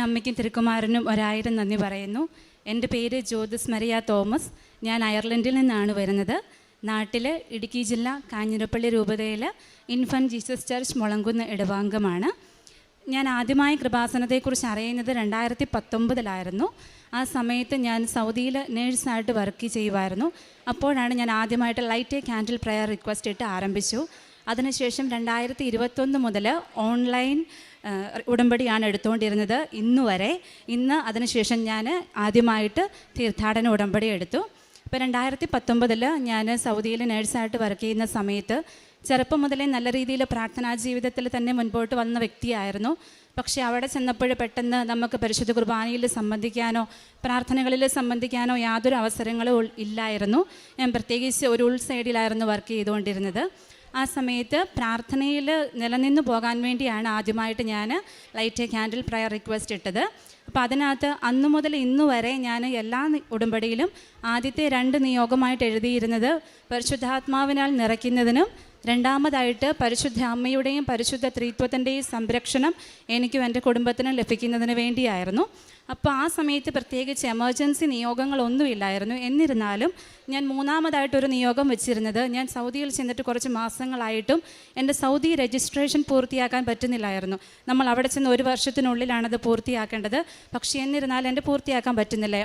അമ്മയ്ക്കും തിരുക്കുമാരനും 1000 നന്ദി പറയുന്നു. എൻ്റെ പേര് ജ്യോതിസ് മരിയ തോമസ്. ഞാൻ അയർലൻഡിൽ നിന്നാണ് വരുന്നത്. നാട്ടിൽ ഇടുക്കി ജില്ല കാഞ്ഞിരപ്പള്ളി രൂപതയിൽ ഇൻഫൻറ്റ് ജീസസ് ചർച്ച് മുളങ്കുന്ന് ഇടവാംഗമാണ്. ഞാൻ ആദ്യമായി കൃപാസനത്തെക്കുറിച്ച് അറിയുന്നത് 2019 ആ സമയത്ത് ഞാൻ സൗദിയിൽ നേഴ്സായിട്ട് വർക്ക് ചെയ്യുമായിരുന്നു. അപ്പോഴാണ് ഞാൻ ആദ്യമായിട്ട് light a candle prayer request ഇട്ട് ആരംഭിച്ചു. അതിനുശേഷം 2021 മുതൽ ഓൺലൈൻ ഉടമ്പടിയാണ് എടുത്തുകൊണ്ടിരുന്നത് ഇന്ന് അതിനുശേഷം ഞാൻ ആദ്യമായിട്ട് തീർത്ഥാടന ഉടമ്പടി എടുത്തു. ഇപ്പോൾ 2019 ഞാൻ സൗദിയിൽ നേഴ്സായിട്ട് വർക്ക് ചെയ്യുന്ന സമയത്ത് ചെറുപ്പം മുതലേ നല്ല രീതിയിൽ പ്രാർത്ഥനാ ജീവിതത്തിൽ തന്നെ മുൻപോട്ട് വന്ന വ്യക്തിയായിരുന്നു. പക്ഷേ അവിടെ ചെന്നപ്പോൾ പെട്ടെന്ന് നമുക്ക് പരിശുദ്ധ കുർബാനയിൽ സംബന്ധിക്കാനോ പ്രാർത്ഥനകളിൽ സംബന്ധിക്കാനോ യാതൊരു അവസരങ്ങളും ഇല്ലായിരുന്നു. ഞാൻ പ്രത്യേകിച്ച് ഒരു ഉൾസൈഡിലായിരുന്നു വർക്ക് ചെയ്തുകൊണ്ടിരുന്നത്. ആ സമയത്ത് പ്രാർത്ഥനയിൽ നിലനിന്ന് പോകാൻ വേണ്ടിയാണ് ആദ്യമായിട്ട് ഞാൻ light a candle prayer request ഇട്ടത്. അപ്പോൾ അതിനകത്ത് അന്നു മുതൽ ഇന്നു വരെ ഞാൻ എല്ലാ ഉടമ്പടിയിലും ആദ്യത്തെ 2 നിയോഗമായിട്ട് എഴുതിയിരുന്നത് പരിശുദ്ധാത്മാവിനാൽ നിറയ്ക്കുന്നതിനും രണ്ടാമതായിട്ട് പരിശുദ്ധ അമ്മയുടെയും പരിശുദ്ധ ത്രിത്വത്തിൻ്റെയും സംരക്ഷണം എനിക്കും എൻ്റെ കുടുംബത്തിനും ലഭിക്കുന്നതിന് വേണ്ടിയായിരുന്നു. അപ്പോൾ ആ സമയത്ത് പ്രത്യേകിച്ച് എമർജൻസി നിയോഗങ്ങളൊന്നുമില്ലായിരുന്നു. എന്നിരുന്നാലും ഞാൻ മൂന്നാമതായിട്ടൊരു നിയോഗം വെച്ചിരുന്നത്, ഞാൻ സൗദിയിൽ ചെന്നിട്ട് കുറച്ച് മാസങ്ങളായിട്ടും എൻ്റെ സൗദി രജിസ്ട്രേഷൻ പൂർത്തിയാക്കാൻ പറ്റുന്നില്ലായിരുന്നു. നമ്മൾ അവിടെ ചെന്ന് 1 വർഷത്തിനുള്ളിലാണത് പൂർത്തിയാക്കേണ്ടത്. പക്ഷേ എന്നിരുന്നാലും എൻ്റെ പൂർത്തിയാക്കാൻ പറ്റുന്നില്ല.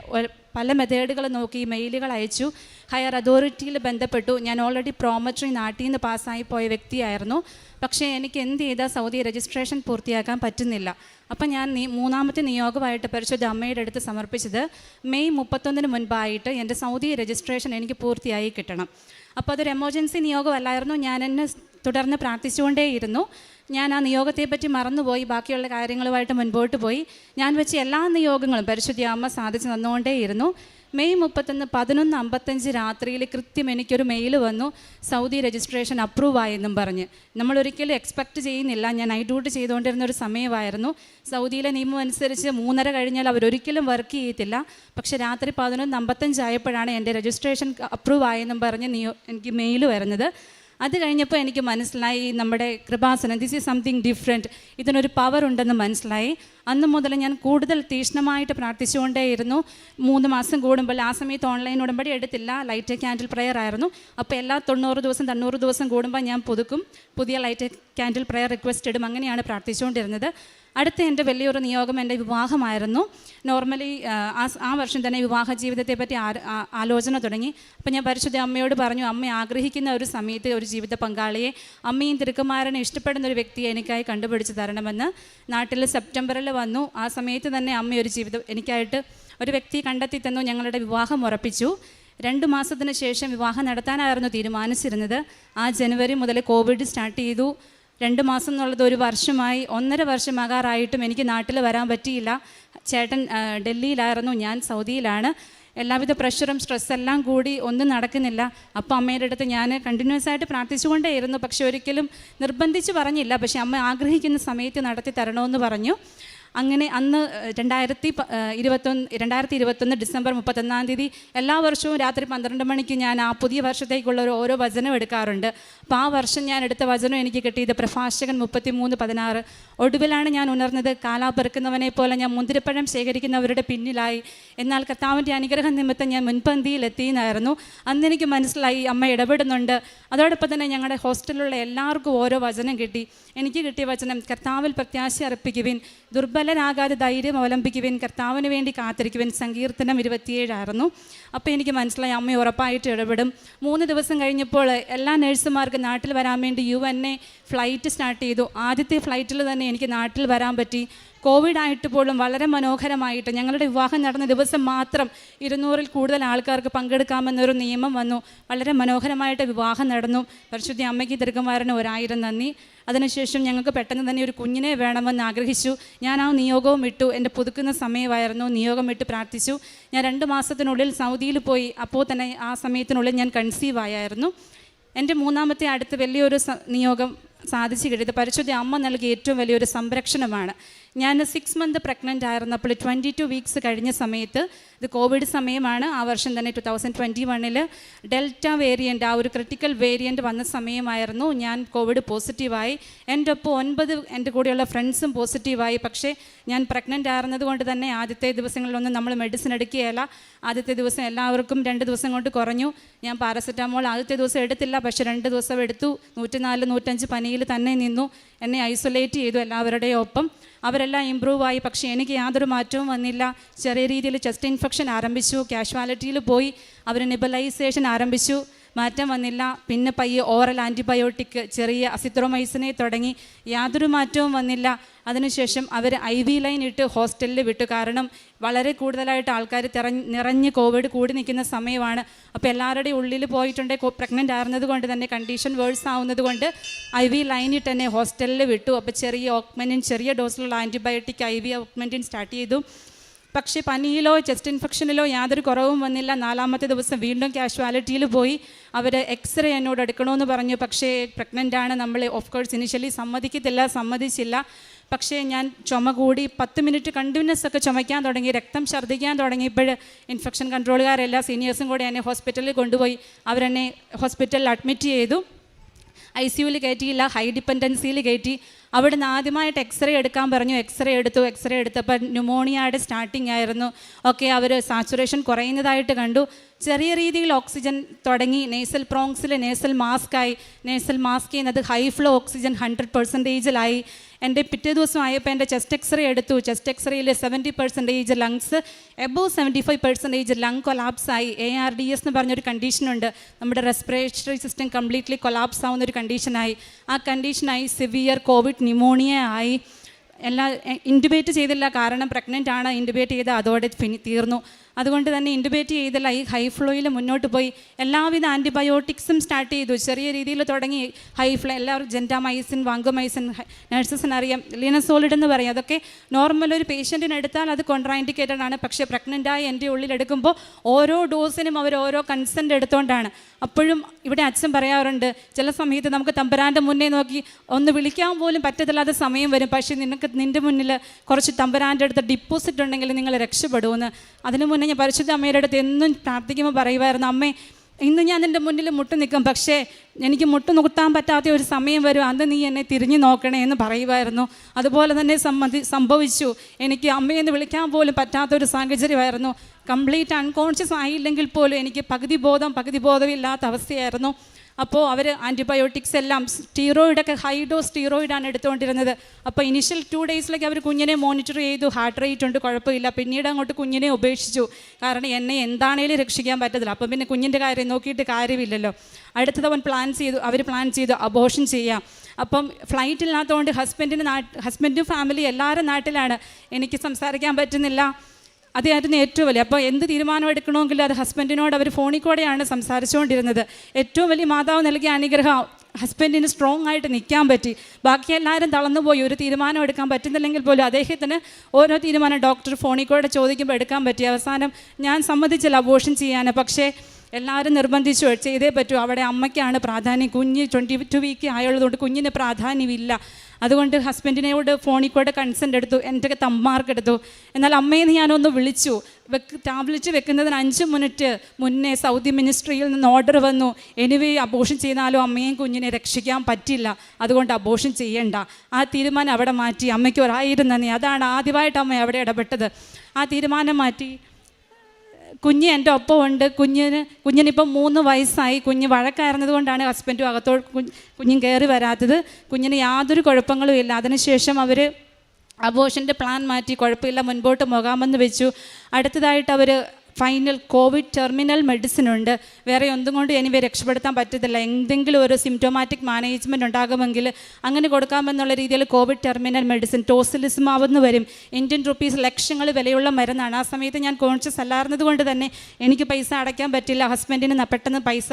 പല മെത്തേഡുകൾ നോക്കി, മെയിലുകൾ അയച്ചു, ഹയർ അതോറിറ്റിയിൽ ബന്ധപ്പെട്ടു. ഞാൻ ഓൾറെഡി പ്രോമട്രി നാട്ടിൽ നിന്ന് പാസ്സായി പോയ വ്യക്തിയായിരുന്നു. പക്ഷേ എനിക്ക് എന്ത് ചെയ്താൽ സൗദി രജിസ്ട്രേഷൻ പൂർത്തിയാക്കാൻ പറ്റുന്നില്ല. അപ്പം ഞാൻ മൂന്നാമത്തെ നിയോഗമായിട്ട് പരിശുദ്ധ അമ്മയുടെ അടുത്ത് സമർപ്പിച്ചത് മെയ് 31 മുൻപായിട്ട് എൻ്റെ സൗദി രജിസ്ട്രേഷൻ എനിക്ക് പൂർത്തിയായി കിട്ടണം. അപ്പോൾ അതൊരു എമർജൻസി നിയോഗമല്ലായിരുന്നു. ഞാൻ എന്നെ തുടർന്ന് പ്രാർത്ഥിച്ചുകൊണ്ടേയിരുന്നു. ഞാൻ ആ നിയോഗത്തെപ്പറ്റി മറന്നുപോയി, ബാക്കിയുള്ള കാര്യങ്ങളുമായിട്ട് മുൻപോട്ട് പോയി. ഞാൻ വെച്ച എല്ലാ നിയോഗങ്ങളും പരിശുദ്ധ അമ്മ സാധിച്ചു തന്നുകൊണ്ടേയിരുന്നു. മെയ് 31 11:55 രാത്രിയിൽ കൃത്യം എനിക്കൊരു മെയിൽ വന്നു, സൗദി രജിസ്ട്രേഷൻ അപ്രൂവ് ആയെന്നും പറഞ്ഞ്. നമ്മളൊരിക്കലും എക്സ്പെക്റ്റ് ചെയ്യുന്നില്ല. ഞാൻ നൈറ്റ് ഡ്യൂട്ടി ചെയ്തുകൊണ്ടിരുന്ന ഒരു സമയമായിരുന്നു. സൗദിയിലെ നിയമം അനുസരിച്ച് 3:30 കഴിഞ്ഞാൽ അവരൊരിക്കലും വർക്ക് ചെയ്യത്തില്ല. പക്ഷേ രാത്രി 11:55 ആയപ്പോഴാണ് എൻ്റെ രജിസ്ട്രേഷൻ അപ്രൂവ് ആയെന്നും പറഞ്ഞ് എനിക്ക് മെയിൽ വരുന്നത്. അത് കഴിഞ്ഞപ്പോൾ എനിക്ക് മനസ്സിലായി, നമ്മുടെ Kripasanam this is something different, ഇതിനൊരു പവർ ഉണ്ടെന്ന് മനസ്സിലായി. അന്ന് മുതൽ ഞാൻ കൂടുതൽ തീക്ഷ്ണമായിട്ട് പ്രാർത്ഥിച്ചുകൊണ്ടേയിരുന്നു. 3 മാസം കൂടുമ്പോൾ, ആ സമയത്ത് ഓൺലൈൻ ഉടമ്പടി എടുത്തില്ല, ലൈറ്റ് എ ക്യാൻഡിൽ പ്രയർ ആയിരുന്നു. അപ്പോൾ എല്ലാ 90 ദിവസം കൂടുമ്പോൾ ഞാൻ പുതിയ light a candle prayer request ഇടും. അങ്ങനെയാണ് പ്രാർത്ഥിച്ചുകൊണ്ടിരുന്നത്. അടുത്ത എൻ്റെ വലിയൊരു നിയോഗം എൻ്റെ വിവാഹമായിരുന്നു. നോർമലി ആ വർഷം തന്നെ വിവാഹ ജീവിതത്തെപ്പറ്റി ആലോചന തുടങ്ങി. അപ്പോൾ ഞാൻ പരിശുദ്ധ അമ്മയോട് പറഞ്ഞു, അമ്മ ആഗ്രഹിക്കുന്ന ഒരു സമയത്ത് ഒരു ജീവിത പങ്കാളിയെ, അമ്മയും തിരുക്കുമാരനെ ഇഷ്ടപ്പെടുന്ന ഒരു വ്യക്തിയെ എനിക്കായി കണ്ടുപിടിച്ച് തരണമെന്ന്. നാട്ടിൽ സെപ്റ്റംബറിൽ വന്നു. ആ സമയത്ത് തന്നെ അമ്മ എനിക്കായിട്ട് ഒരു വ്യക്തിയെ കണ്ടെത്തി തന്നു. ഞങ്ങളുടെ വിവാഹം ഉറപ്പിച്ചു. 2 മാസത്തിന് ശേഷം വിവാഹം നടത്താനായിരുന്നു തീരുമാനിച്ചിരുന്നത്. ആ ജനുവരി മുതൽ കോവിഡ് സ്റ്റാർട്ട് ചെയ്തു. 2 മാസം എന്നുള്ളത് 1 വർഷമായി. 1.5 വർഷമാകാറായിട്ടും എനിക്ക് നാട്ടിൽ വരാൻ പറ്റിയില്ല. ചേട്ടൻ ഡൽഹിയിലായിരുന്നു, ഞാൻ സൗദിയിലാണ്. എല്ലാവിധ പ്രഷറും സ്ട്രെസ്സെല്ലാം കൂടി ഒന്നും നടക്കുന്നില്ല. അപ്പോൾ അമ്മയുടെ അടുത്ത് ഞാൻ കണ്ടിന്യൂസ് ആയിട്ട് പ്രാർത്ഥിച്ചുകൊണ്ടേയിരുന്നു. പക്ഷെ ഒരിക്കലും നിർബന്ധിച്ച് പറഞ്ഞില്ല. പക്ഷെ അമ്മ ആഗ്രഹിക്കുന്ന സമയത്ത് നടത്തി തരണമെന്ന് പറഞ്ഞു. അങ്ങനെ അന്ന് 2021 ഡിസംബർ 31 എല്ലാ വർഷവും രാത്രി 12 മണിക്ക് ഞാൻ ആ പുതിയ വർഷത്തേക്കുള്ള ഓരോ വചനം എടുക്കാറുണ്ട്. അപ്പോൾ ആ വർഷം ഞാൻ എടുത്ത വചനം എനിക്ക് കിട്ടിയത് പ്രഭാഷകൻ 33:16. ഒടുവിലാണ് ഞാൻ ഉണർന്നത്, കാലാ പെറുക്കുന്നവനെ പോലെ ഞാൻ മുന്തിരിപ്പഴം ശേഖരിക്കുന്നവരുടെ പിന്നിലായി, എന്നാൽ കർത്താവിൻ്റെ അനുഗ്രഹം നിമിത്തം ഞാൻ മുൻപന്തിയിലെത്തിയെന്നായിരുന്നു. അന്ന് എനിക്ക് മനസ്സിലായി അമ്മ ഇടപെടുന്നുണ്ട്. അതോടൊപ്പം തന്നെ ഞങ്ങളുടെ ഹോസ്റ്റലിലുള്ള എല്ലാവർക്കും ഓരോ വചനം കിട്ടി. എനിക്ക് കിട്ടിയ വചനം, കർത്താവിൽ പ്രത്യാശ അർപ്പിക്കുവിൻ, ദുർബലരാകാതെ ധൈര്യം അവലംബിക്കുവിൻ, കർത്താവിന് വേണ്ടി കാത്തിരിക്കുവിൻ. സങ്കീർത്തനം 27 ആയിരുന്നു. അപ്പോൾ എനിക്ക് മനസ്സിലായി അമ്മ ഉറപ്പായിട്ട് ഇടപെടും. 3 ദിവസം കഴിഞ്ഞപ്പോൾ എല്ലാ നഴ്സുമാർക്കും നാട്ടിൽ വരാൻ വേണ്ടി UNA ഫ്ലൈറ്റ് സ്റ്റാർട്ട് ചെയ്തു. ആദ്യത്തെ ഫ്ലൈറ്റിൽ തന്നെ എനിക്ക് നാട്ടിൽ വരാൻ പറ്റി. കോവിഡ് ആയിട്ട് പോലും വളരെ മനോഹരമായിട്ട് ഞങ്ങളുടെ വിവാഹം നടന്ന ദിവസം മാത്രം 200-ൽ കൂടുതൽ ആൾക്കാർക്ക് പങ്കെടുക്കാമെന്നൊരു നിയമം വന്നു. വളരെ മനോഹരമായിട്ട് വിവാഹം നടന്നു. പരിശുദ്ധ അമ്മയ്ക്ക് തിരുക്കുമാരന് 1000 നന്ദി. അതിനുശേഷം ഞങ്ങൾക്ക് പെട്ടെന്ന് തന്നെ ഒരു കുഞ്ഞിനെ വേണമെന്ന് ആഗ്രഹിച്ചു. ഞാൻ ആ നിയോഗവും ഇട്ടു. എൻ്റെ പുതുക്കുന്ന സമയമായിരുന്നു. നിയോഗം ഇട്ട് പ്രാർത്ഥിച്ചു. ഞാൻ 2 മാസത്തിനുള്ളിൽ സൗദിയിൽ പോയി. അപ്പോൾ തന്നെ ആ സമയത്തിനുള്ളിൽ ഞാൻ കൺസീവ് ആയായിരുന്നു. എൻ്റെ മൂന്നാമത്തെ അടുത്ത് വലിയൊരു നിയോഗം സാധിച്ചു കിട്ടിയത് പരിശുദ്ധ അമ്മ നൽകിയ ഏറ്റവും വലിയൊരു സംരക്ഷണമാണ്. ഞാൻ 6 മന്ത് പ്രഗ്നൻ്റ് ആയിരുന്നപ്പോൾ 22 വീക്സ് കഴിഞ്ഞ സമയത്ത്, ഇത് കോവിഡ് സമയമാണ്, ആ വർഷം തന്നെ 2021 ഡെൽറ്റ വേരിയൻ്റ്, ആ ഒരു ക്രിട്ടിക്കൽ വേരിയൻ്റ് വന്ന സമയമായിരുന്നു. ഞാൻ കോവിഡ് പോസിറ്റീവായി. എൻ്റെ ഒപ്പം 9 എൻ്റെ കൂടെയുള്ള ഫ്രണ്ട്സും പോസിറ്റീവായി. പക്ഷേ ഞാൻ പ്രഗ്നൻ്റ് ആയിരുന്നത് കൊണ്ട് തന്നെ ആദ്യത്തെ ദിവസങ്ങളിലൊന്നും നമ്മൾ മെഡിസിൻ എടുക്കുകയില്ല. ആദ്യത്തെ ദിവസം എല്ലാവർക്കും 2 ദിവസം കൊണ്ട് കുറഞ്ഞു. ഞാൻ പാരസെറ്റാമോൾ ആദ്യത്തെ ദിവസം എടുത്തില്ല, പക്ഷേ 2 ദിവസം എടുത്തു. 104-105 പനിയിൽ തന്നെ നിന്നു. എന്നെ ഐസൊലേറ്റ് ചെയ്തു എല്ലാവരുടെയും ഒപ്പം. അവരെല്ലാം ഇമ്പ്രൂവ് ആയി. പക്ഷേ എനിക്ക് യാതൊരു മാറ്റവും വന്നില്ല. ചെറിയ രീതിയിൽ ചെസ്റ്റ് ഇൻഫെക്ഷൻ ആരംഭിച്ചു. കാഷ്വാലിറ്റിയിൽ പോയി അവർ നെബുലൈസേഷൻ ആരംഭിച്ചു, മാറ്റം വന്നില്ല. പിന്നെ പയ്യെ ഓറൽ ആൻറ്റിബയോട്ടിക് ചെറിയ അസിത്രോമൈസിനെ തുടങ്ങി, യാതൊരു മാറ്റവും വന്നില്ല. അതിനുശേഷം അവർ IV ലൈൻ ഇട്ട് ഹോസ്റ്റലിൽ വിട്ടു. കാരണം വളരെ കൂടുതലായിട്ട് ആൾക്കാർ നിറഞ്ഞ് കോവിഡ് കൂടി നിൽക്കുന്ന സമയമാണ്. അപ്പോൾ എല്ലാവരുടെയും ഉള്ളിൽ പോയിട്ടുണ്ടെങ്കിൽ പ്രഗ്നൻ്റ് ആയിരുന്നത് കൊണ്ട് തന്നെ കണ്ടീഷൻ വേഴ്സ് ആവുന്നത് കൊണ്ട് IV ലൈൻ ഇട്ട് തന്നെ ഹോസ്റ്റലിൽ വിട്ടു. അപ്പോൾ ചെറിയ ഓക്മെൻറ്റിൻ, ചെറിയ ഡോസിലുള്ള ആൻറ്റിബയോട്ടിക് IV ഓക്മെൻറ്റിൻ സ്റ്റാർട്ട് ചെയ്തു. പക്ഷേ പനിയിലോ ചെസ്റ്റ് ഇൻഫെക്ഷനിലോ യാതൊരു കുറവും വന്നില്ല. 4ാമത്തെ ദിവസം വീണ്ടും കാഷ്വാലിറ്റിയിൽ പോയി. അവർ എക്സ്റേ എന്നോട് എടുക്കണമെന്ന് പറഞ്ഞു. പക്ഷേ പ്രഗ്നൻ്റാണ്, നമ്മൾ ഓഫ് കോഴ്സ് ഇനിഷ്യലി സമ്മതിച്ചില്ല. പക്ഷേ ഞാൻ ചുമ കൂടി 10 മിനിറ്റ് കണ്ടിന്യൂസ് ഒക്കെ ചുമയ്ക്കാൻ തുടങ്ങി, രക്തം ഛർദ്ദിക്കാൻ തുടങ്ങിയപ്പോൾ ഇൻഫെക്ഷൻ കൺട്രോളുകാരെല്ലാം സീനിയേഴ്സും കൂടെ എന്നെ ഹോസ്പിറ്റലിൽ കൊണ്ടുപോയി. അവരെന്നെ ഹോസ്പിറ്റലിൽ അഡ്മിറ്റ് ചെയ്തു. ICUവിൽ കയറ്റിയില്ല, ഹൈ ഡിപ്പെൻഡൻസിയിൽ കയറ്റി. അവിടുന്ന് ആദ്യമായിട്ട് എക്സ്റേ എടുക്കാൻ പറഞ്ഞു. എക്സ്റേ എടുത്തപ്പോൾ ന്യൂമോണിയയുടെ സ്റ്റാർട്ടിങ് ആയിരുന്നു. ഓക്കെ, അവർ സാച്ചുറേഷൻ കുറയുന്നതായിട്ട് കണ്ടു. ചെറിയ രീതിയിൽ ഓക്സിജൻ തുടങ്ങി. നേസൽ പ്രോങ്സിൽ നേസൽ മാസ്കായി. നേസൽ മാസ്ക് ചെയ്യുന്നത് ഹൈ ഫ്ലോ ഓക്സിജൻ 100%-ായി. എൻ്റെ പിറ്റേ ദിവസം ആയപ്പോൾ എൻ്റെ ചെസ്റ്റ് എക്സ്റേ എടുത്തു. ചെസ്റ്റ് എക്സ്റേയിൽ 70% ലങ്സ്, എബോവ് 75% ലങ് കൊലാപ്സ് ആയി. ARDS എന്ന് പറഞ്ഞൊരു കണ്ടീഷനുണ്ട്. നമ്മുടെ റെസ്പിറേറ്ററി സിസ്റ്റം കംപ്ലീറ്റ്ലി കൊലാപ്സ് ആവുന്നൊരു കണ്ടീഷനായി. ആ കണ്ടീഷനായി സിവിയർ കോവിഡ് ന്യൂമോണിയ ആയി. ഇൻറ്റുബേറ്റ് ചെയ്തില്ല, കാരണം പ്രഗ്നൻ്റ് ആണ്. ഇൻറ്റുബേറ്റ് ചെയ്ത് അതോടെ തീർന്നു. അതുകൊണ്ട് തന്നെ ഇൻറ്റുബേറ്റ് ചെയ്തില്ല. ഈ ഹൈ ഫ്ലോയിൽ മുന്നോട്ട് പോയി. എല്ലാവിധ ആൻറ്റിബയോട്ടിക്സും സ്റ്റാർട്ട് ചെയ്തു. ചെറിയ രീതിയിൽ തുടങ്ങി. ഹൈ ഫ്ലോ എല്ലാവരും ജെൻറ്റാമൈസിൻ, വാങ്കോമൈസിൻ, നഴ്സസിനറിയാം, ലിനസോളിഡ് എന്ന് പറയും. അതൊക്കെ നോർമൽ ഒരു പേഷ്യൻറ്റിന് എടുത്താൽ അത് കോൺട്രാഇൻഡിക്കേറ്റഡ് ആണ്. പക്ഷേ പ്രഗ്നൻ്റായി എൻ്റെ ഉള്ളിലെടുക്കുമ്പോൾ ഓരോ ഡോസിനും അവർ ഓരോ കൺസെൻറ്റ് എടുത്തുകൊണ്ടാണ്. അപ്പോഴും ഇവിടെ അച്ഛൻ പറയാറുണ്ട്, ചില സമയത്ത് നമുക്ക് തമ്പുരാൻ്റെ മുന്നേ നോക്കി ഒന്ന് വിളിക്കാൻ പോലും പറ്റത്തില്ലാത്ത സമയം വരും. പക്ഷേ നിൻ്റെ മുന്നിൽ കുറച്ച് തമ്പുരാൻ്റെ അടുത്ത് ഡിപ്പോസിറ്റ് ഉണ്ടെങ്കിൽ നിങ്ങൾ രക്ഷപ്പെടുമെന്ന്. അതിനു മുന്നേ ഞാൻ പരിശുദ്ധ അമ്മയുടെ അടുത്ത് എന്നും പ്രാർത്ഥിക്കുമ്പോൾ പറയുമായിരുന്നു, അമ്മേ ഇന്ന് ഞാൻ നിൻ്റെ മുന്നിൽ മുട്ട് നിൽക്കും, പക്ഷേ എനിക്ക് മുട്ട് നിർത്താൻ പറ്റാത്ത ഒരു സമയം വരും, അന്ന് നീ എന്നെ തിരിഞ്ഞു നോക്കണേ എന്ന് പറയുമായിരുന്നു. അതുപോലെ തന്നെ സംഭവിച്ചു. എനിക്ക് അമ്മയെന്ന് വിളിക്കാൻ പോലും പറ്റാത്തൊരു സാഹചര്യമായിരുന്നു. കംപ്ലീറ്റ് അൺകോൺഷ്യസ് ആയില്ലെങ്കിൽ പോലും എനിക്ക് പകുതി ബോധമില്ലാത്ത അവസ്ഥയായിരുന്നു. അപ്പോൾ അവർ ആൻറ്റിബയോട്ടിക്സ് എല്ലാം, സ്റ്റീറോയിഡൊക്കെ ഹൈ ഡോസ് സ്റ്റീറോയിഡാണ് എടുത്തുകൊണ്ടിരുന്നത്. അപ്പോൾ ഇനിഷ്യൽ 2 ഡേയ്സിലേക്ക് അവർ കുഞ്ഞിനെ മോണിറ്റർ ചെയ്തു. ഹാർട്ട് റേറ്റ് ഉണ്ട്, കുഴപ്പമില്ല. പിന്നീട് അങ്ങോട്ട് കുഞ്ഞിനെ ഉപേക്ഷിച്ചു. കാരണം എന്നെ എന്താണേലും രക്ഷിക്കാൻ പറ്റത്തില്ല. അപ്പം പിന്നെ കുഞ്ഞിൻ്റെ കാര്യം നോക്കിയിട്ട് കാര്യമില്ലല്ലോ. അടുത്തത് അവർ പ്ലാൻ ചെയ്തു അബോർഷൻ ചെയ്യാം. അപ്പം ഫ്ലൈറ്റ് ഇല്ലാത്തതുകൊണ്ട് ഹസ്ബൻഡും ഫാമിലി എല്ലാവരും നാട്ടിലാണ്. എനിക്ക് സംസാരിക്കാൻ പറ്റുന്നില്ല. അതായിരുന്നു ഏറ്റവും വലിയ. അപ്പോൾ എന്ത് തീരുമാനം എടുക്കണമെങ്കിലും അത് ഹസ്ബൻഡിനോട് അവർ ഫോണിൽ കൂടെയാണ് സംസാരിച്ചുകൊണ്ടിരുന്നത്. ഏറ്റവും വലിയ മാതാവ് നൽകിയ അനുഗ്രഹം ഹസ്ബൻഡിന് സ്ട്രോങ് ആയിട്ട് നിൽക്കാൻ പറ്റി. ബാക്കി എല്ലാവരും തളർന്നുപോയി. ഒരു തീരുമാനം എടുക്കാൻ പറ്റുന്നില്ലെങ്കിൽ പോലും അദ്ദേഹത്തിന് ഓരോ തീരുമാനം ഡോക്ടർ ഫോണിൽ കൂടെ ചോദിക്കുമ്പോൾ എടുക്കാൻ പറ്റി. അവസാനം ഞാൻ സമ്മതിച്ചില്ല അബോർഷൻ ചെയ്യാൻ. പക്ഷേ എല്ലാവരും നിർബന്ധിച്ചു, ചെയ്തേ പറ്റൂ. അവിടെ അമ്മയ്ക്കാണ് പ്രാധാന്യം. കുഞ്ഞ് 22 വീക്ക് ആയുള്ളതുകൊണ്ട് കുഞ്ഞിന് പ്രാധാന്യമില്ല. അതുകൊണ്ട് ഹസ്ബൻഡിനോട് ഫോണിൽ കൂടെ കൺസെൻ്റ് എടുത്തു, എൻ്റെ തമ്മാർക്ക് എടുത്തു. എന്നാൽ അമ്മയെന്ന് ഞാനൊന്ന് വിളിച്ചു. ടാബ്ലറ്റ് വെക്കുന്നതിന് 5 മിനിറ്റ് മുന്നേ സൗദി മിനിസ്ട്രിയിൽ നിന്ന് ഓർഡർ വന്നു, എനിവേ അബോർഷൻ ചെയ്താലും അമ്മയും കുഞ്ഞിനെ രക്ഷിക്കാൻ പറ്റില്ല, അതുകൊണ്ട് അബോർഷൻ ചെയ്യണ്ട. ആ തീരുമാനം അവിടെ മാറ്റി. അമ്മയ്ക്ക് 1000 നന്ദി. അതാണ് ആദ്യമായിട്ട് അമ്മ അവിടെ ഇടപെട്ടത്. ആ തീരുമാനം മാറ്റി. കുഞ്ഞ് എൻ്റെ ഒപ്പം ഉണ്ട്. കുഞ്ഞിനിപ്പം 3 വയസ്സായി. കുഞ്ഞ് വഴക്കായിരുന്നത് കൊണ്ടാണ് ഹസ്ബൻഡും അകത്തോട് കുഞ്ഞും കയറി വരാത്തത്. കുഞ്ഞിന് യാതൊരു കുഴപ്പങ്ങളും ഇല്ല. അതിനുശേഷം അവർ അബോർഷൻ്റെ പ്ലാൻ മാറ്റി. കുഴപ്പമില്ല, മുൻപോട്ട് പോകാമെന്ന് വെച്ചു. അടുത്തതായിട്ട് അവർ ഫൈനൽ കോവിഡ് ടെർമിനൽ മെഡിസിൻ ഉണ്ട്. വേറെ ഒന്നും കൊണ്ട് എനിവേ രക്ഷപ്പെടുത്താൻ പറ്റത്തില്ല. എന്തെങ്കിലും ഒരു സിംറ്റോമാറ്റിക് മാനേജ്മെൻറ്റ് ഉണ്ടാകുമെങ്കിൽ അങ്ങനെ കൊടുക്കാമെന്നുള്ള രീതിയിൽ കോവിഡ് ടെർമിനൽ മെഡിസിൻ ടോസിലിസ്മാവെന്ന് വരും. ₹1,000 ലക്ഷങ്ങൾ വിലയുള്ള മരുന്നാണ്. ആ സമയത്ത് ഞാൻ കോൺഷ്യസ് അല്ലായിരുന്നത് കൊണ്ട് തന്നെ എനിക്ക് പൈസ അടയ്ക്കാൻ പറ്റില്ല. ഹസ്ബൻഡിന് പെട്ടെന്ന് പൈസ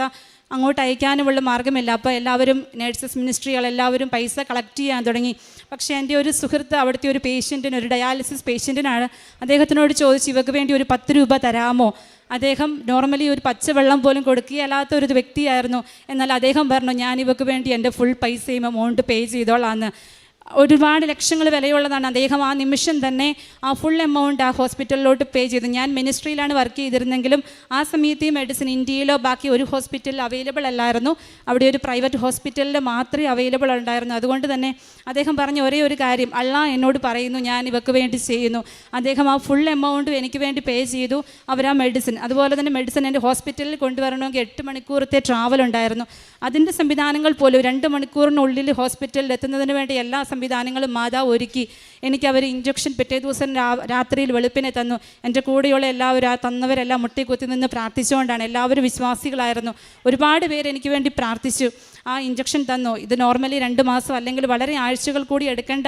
അങ്ങോട്ട് അയക്കാനുമുള്ള മാർഗ്ഗമില്ല. അപ്പോൾ എല്ലാവരും നേഴ്സസ് മിനിസ്ട്രികളെല്ലാവരും പൈസ കളക്ട് ചെയ്യാൻ തുടങ്ങി. പക്ഷേ എൻ്റെ ഒരു സുഹൃത്ത് അവിടുത്തെ ഒരു പേഷ്യൻറ്റിന്, ഒരു ഡയാലിസിസ് പേഷ്യൻറ്റിനാണ്, അദ്ദേഹത്തിനോട് ചോദിച്ചു, ഇവർക്ക് വേണ്ടി ഒരു 10 രൂപ തരാമോ? അദ്ദേഹം നോർമലി ഒരു പച്ചവെള്ളം പോലും കൊടുക്കുകയല്ലാത്തൊരു വ്യക്തിയായിരുന്നു. എന്നാൽ അദ്ദേഹം പറഞ്ഞു, ഞാൻ ഇവർക്ക് വേണ്ടി എൻ്റെ ഫുൾ പൈസയും എമൗണ്ട് പേ ചെയ്തോളാന്ന്. ഒരുപാട് ലക്ഷങ്ങൾ വിലയുള്ളതാണ്. അദ്ദേഹം ആ നിമിഷം തന്നെ ആ ഫുൾ എമൗണ്ട് ആ ഹോസ്പിറ്റലിലോട്ട് പേ ചെയ്തു. ഞാൻ മിനിസ്ട്രിയിലാണ് വർക്ക് ചെയ്തിരുന്നെങ്കിലും ആ സമയത്ത് ഈ മെഡിസിൻ ഇന്ത്യയിലോ ബാക്കി ഒരു ഹോസ്പിറ്റലിൽ അവൈലബിൾ അല്ലായിരുന്നു. അവിടെ ഒരു പ്രൈവറ്റ് ഹോസ്പിറ്റലിൽ മാത്രമേ അവൈലബിൾ ഉണ്ടായിരുന്നു. അതുകൊണ്ട് തന്നെ അദ്ദേഹം പറഞ്ഞ ഒരേ ഒരു കാര്യം, അള്ളാഹ് എന്നോട് പറയുന്നു ഞാൻ ഇവർക്ക് വേണ്ടി ചെയ്യുന്നു. അദ്ദേഹം ആ ഫുൾ എമൗണ്ടും എനിക്ക് വേണ്ടി പേ ചെയ്തു. അവർ ആ മെഡിസിൻ, അതുപോലെ തന്നെ മെഡിസിൻ എൻ്റെ ഹോസ്പിറ്റലിൽ കൊണ്ടുവരണമെങ്കിൽ 8 മണിക്കൂറത്തെ ട്രാവൽ ഉണ്ടായിരുന്നു. അതിൻ്റെ സംവിധാനങ്ങൾ പോലും 2 മണിക്കൂറിനുള്ളിൽ ഹോസ്പിറ്റലിൽ എത്തുന്നതിന് വേണ്ടി എല്ലാ സംവിധാനങ്ങളും മാതാവ് ഒരുക്കി. എനിക്ക് അവർ ഇഞ്ചക്ഷൻ പിറ്റേ ദിവസം രാത്രിയിൽ വെളുപ്പിനെ തന്നു. എൻ്റെ കൂടെയുള്ള എല്ലാവരും ആ തന്നവരെല്ലാം മുട്ടിക്കുത്തി നിന്ന് പ്രാർത്ഥിച്ചുകൊണ്ടാണ്. എല്ലാവരും വിശ്വാസികളായിരുന്നു. ഒരുപാട് പേര് എനിക്ക് വേണ്ടി പ്രാർത്ഥിച്ചു. ആ ഇഞ്ചക്ഷൻ തന്നു. ഇത് നോർമലി 2 മാസം അല്ലെങ്കിൽ വളരെ ആഴ്ചകൾ കൂടി എടുക്കേണ്ട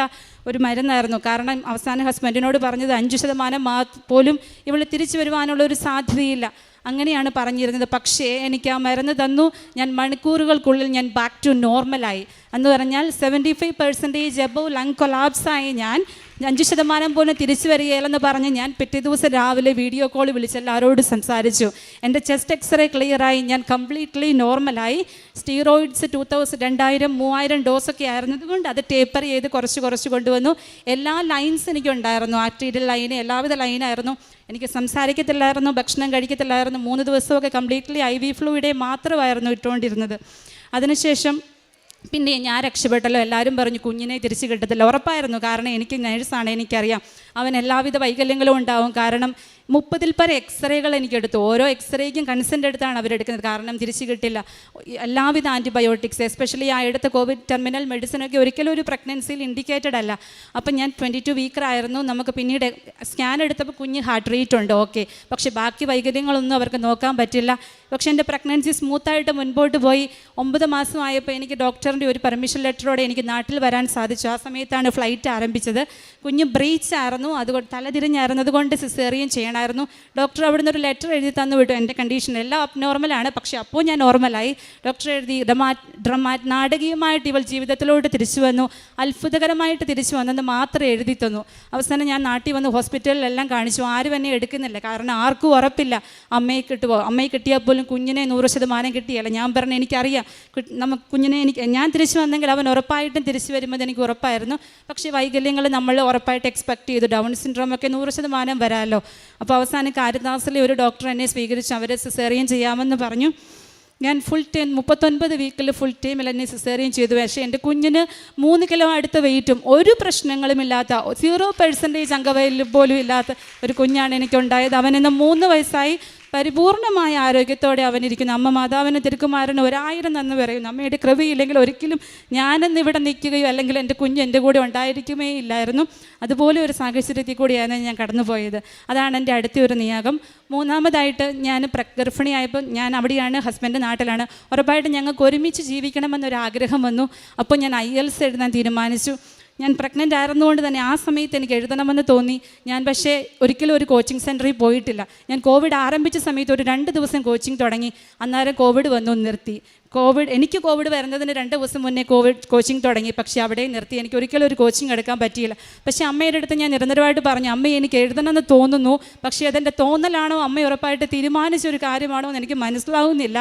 ഒരു മരുന്നായിരുന്നു. കാരണം അവസാനം ഹസ്ബൻഡിനോട് പറഞ്ഞത് 5% പോലും ഇവൾ തിരിച്ചു വരുവാനുള്ള ഒരു സാധ്യതയില്ല, അങ്ങനെയാണ് പറഞ്ഞിരുന്നത്. പക്ഷേ എനിക്ക് ആ മരുന്ന് തന്നു. ഞാൻ മണിക്കൂറുകൾക്കുള്ളിൽ ഞാൻ ബാക്ക് ടു നോർമലായി. എന്ന് പറഞ്ഞാൽ 75% എബവ് ലങ് കൊളാപ്സായി. ഞാൻ 5% പോലും തിരിച്ചു വരികയില്ലെന്ന് പറഞ്ഞ് ഞാൻ പിറ്റേ ദിവസം രാവിലെ വീഡിയോ കോൾ വിളിച്ച് എല്ലാവരോടും സംസാരിച്ചു. എൻ്റെ ചെസ്റ്റ് എക്സ്റേ ക്ലിയറായി. ഞാൻ കംപ്ലീറ്റ്ലി നോർമലായി. സ്റ്റീറോയിഡ്സ് 2000-3000 ഡോസൊക്കെ ആയിരുന്നതുകൊണ്ട് അത് ടേപ്പർ ചെയ്ത് കുറച്ച് കൊണ്ടുവന്നു. എല്ലാ ലൈൻസ് എനിക്കുണ്ടായിരുന്നു. ആർട്ടീരിയൽ ലൈന്, എല്ലാവിധ ലൈനായിരുന്നു. എനിക്ക് സംസാരിക്കത്തില്ലായിരുന്നു, ഭക്ഷണം കഴിക്കത്തില്ലായിരുന്നു. 3 ദിവസമൊക്കെ കംപ്ലീറ്റ്ലി IV ഫ്ലൂയിഡേ മാത്രമായിരുന്നു ഇട്ടുകൊണ്ടിരുന്നത്. അതിനുശേഷം പിന്നെ ഞാൻ രക്ഷപ്പെട്ടല്ലോ. എല്ലാവരും പറഞ്ഞു കുഞ്ഞിനെ തിരിച്ച് കിട്ടത്തില്ല. ഉറപ്പായിരുന്നു, കാരണം എനിക്ക് നേഴ്സാണ്, എനിക്കറിയാം അവൻ എല്ലാവിധ വൈകല്യങ്ങളും ഉണ്ടാവും. കാരണം 30-ൽ പരം എക്സ്റേകൾ എനിക്കെടുത്തു. ഓരോ എക്സ്റേക്കും കൺസെൻ്റ് എടുത്താണ് അവരെടുക്കുന്നത്, കാരണം തിരിച്ചു കിട്ടില്ല. എല്ലാവിധ ആൻറ്റിബയോട്ടിക്സ്, എസ്പെഷ്യലി ആ എടുത്ത കോവിഡ് ടെർമിനൽ മെഡിസിനൊക്കെ ഒരിക്കലും ഒരു പ്രഗ്നൻസിയിൽ ഇൻഡിക്കേറ്റഡ് അല്ല. അപ്പം ഞാൻ 22 വീക്കറായിരുന്നു. നമുക്ക് പിന്നീട് സ്കാൻ എടുത്തപ്പോൾ കുഞ്ഞ് ഹാർട്ട് റേറ്റ് ഉണ്ട്, ഓക്കെ, പക്ഷേ ബാക്കി വൈകല്യങ്ങളൊന്നും അവർക്ക് നോക്കാൻ പറ്റില്ല. പക്ഷേ എൻ്റെ പ്രഗ്നൻസി സ്മൂത്തായിട്ട് മുൻപോട്ട് പോയി. 9 മാസമായപ്പോൾ എനിക്ക് ഡോക്ടറിൻ്റെ ഒരു പെർമിഷൻ ലെറ്ററോടെ എനിക്ക് നാട്ടിൽ വരാൻ സാധിച്ചു. ആ സമയത്താണ് ഫ്ലൈറ്റ് ആരംഭിച്ചത്. കുഞ്ഞ് ബ്രീച്ച് ആയിരുന്നു, അതുകൊണ്ട് തലതിരിഞ്ഞായിരുന്നത് കൊണ്ട് സിസേറിയൻ ചെയ്യണമായിരുന്നു. ഡോക്ടർ അവിടുന്ന് ഒരു ലെറ്റർ എഴുതി തന്നു വിട്ടു. എൻ്റെ കണ്ടീഷൻ എല്ലാം അബ്നോർമലാണ്, പക്ഷേ അപ്പോൾ ഞാൻ നോർമലായി. ഡോക്ടർ എഴുതി നാടകീയമായിട്ട് ഇവൾ ജീവിതത്തിലോട്ട് തിരിച്ചു വന്നു, അത്ഭുതകരമായിട്ട് തിരിച്ചു വന്നെന്ന് മാത്രമേ എഴുതി തന്നു. അവസാനം ഞാൻ നാട്ടിൽ വന്ന് ഹോസ്പിറ്റലിലെല്ലാം കാണിച്ചു. ആരും എന്നെ എടുക്കുന്നില്ല, കാരണം ആർക്കും ഉറപ്പില്ല അമ്മയെ കിട്ടുമോ. അമ്മയെ കിട്ടിയാൽ പോലും കുഞ്ഞിനെ 100% കിട്ടിയല്ല. ഞാൻ പറഞ്ഞു എനിക്കറിയാം കുഞ്ഞിനെ ഞാൻ തിരിച്ചു വന്നെങ്കിൽ അവൻ ഉറപ്പായിട്ടും തിരിച്ചു വരുമ്പോൾ എനിക്ക് ഉറപ്പായിരുന്നു. പക്ഷേ വൈകല്യങ്ങൾ നമ്മൾ ഉറപ്പായിട്ട് എക്സ്പെക്ട് ചെയ്തു. ഡൗൺ സിൻഡ്രോമൊക്കെ 100% വരാമല്ലോ. അപ്പോൾ അവസാനം കാരിത്താസിലെ ഒരു ഡോക്ടർ എന്നെ സ്വീകരിച്ചു. അവർ സിസേറിയൻ ചെയ്യാമെന്ന് പറഞ്ഞു. ഞാൻ ഫുൾ ടൈം 39 വീക്കിൽ ഫുൾ ടൈമിൽ എന്നെ സിസേറിയൻ ചെയ്തു. പക്ഷേ എൻ്റെ കുഞ്ഞിന് 3 കിലോ അടുത്ത വെയിറ്റും ഒരു പ്രശ്നങ്ങളുമില്ലാത്ത 0% അംഗവൈകല്യം പോലും ഇല്ലാത്ത ഒരു കുഞ്ഞാണ് എനിക്കുണ്ടായത്. അവനിന്ന് 3 വയസ്സായി. പരിപൂർണമായ ആരോഗ്യത്തോടെ അവനിരിക്കുന്നു. അമ്മ മാതാവിന് തിരുക്കുമാരന് 1000 നന്ദി പറയുന്നു. അമ്മയുടെ കൃപയില്ലെങ്കിൽ ഒരിക്കലും ഞാനെന്ന് ഇവിടെ നിൽക്കുകയോ അല്ലെങ്കിൽ എൻ്റെ കുഞ്ഞ് എൻ്റെ കൂടെ ഉണ്ടായിരിക്കുമേ ഇല്ലായിരുന്നു. അതുപോലെ ഒരു സാഹചര്യത്തിൽ കൂടിയാണ് ഞാൻ കടന്നുപോയത്. അതാണ് എൻ്റെ അടുത്ത ഒരു നിയോഗം. 3-മതായിട്ട് ഞാൻ ഗർഭിണിയായപ്പോൾ ഞാൻ അവിടെയാണ്, ഹസ്ബൻഡ് നാട്ടിലാണ്. ഉറപ്പായിട്ട് ഞങ്ങൾക്ക് ഒരുമിച്ച് ജീവിക്കണമെന്നൊരാഗ്രഹം വന്നു. അപ്പോൾ ഞാൻ IELTS എഴുതാൻ തീരുമാനിച്ചു. ഞാൻ പ്രഗ്നൻ്റ് ആയിരുന്നുകൊണ്ട് തന്നെ ആ സമയത്ത് എനിക്ക് എഴുതണമെന്ന് തോന്നി. ഞാൻ പക്ഷേ ഒരിക്കലും ഒരു കോച്ചിങ് സെൻറ്ററിൽ പോയിട്ടില്ല. ഞാൻ കോവിഡ് ആരംഭിച്ച സമയത്ത് ഒരു 2 ദിവസം കോച്ചിങ് തുടങ്ങി. അന്നേരം കോവിഡ് വന്നു, നിർത്തി. എനിക്ക് കോവിഡ് വരുന്നതിന് 2 ദിവസം മുന്നേ കോച്ചിങ് തുടങ്ങി, പക്ഷേ അവിടെ നിർത്തി. എനിക്ക് ഒരിക്കലും ഒരു കോച്ചിങ് എടുക്കാൻ പറ്റിയില്ല. പക്ഷേ അമ്മയുടെ അടുത്ത് ഞാൻ നിരന്തരമായിട്ട് പറഞ്ഞു, അമ്മ എനിക്ക് എഴുതണമെന്ന് തോന്നുന്നു, പക്ഷേ അതെൻ്റെ തോന്നലാണോ അമ്മ ഉറപ്പായിട്ട് തീരുമാനിച്ചൊരു കാര്യമാണോ എന്ന് എനിക്ക് മനസ്സിലാവുന്നില്ല.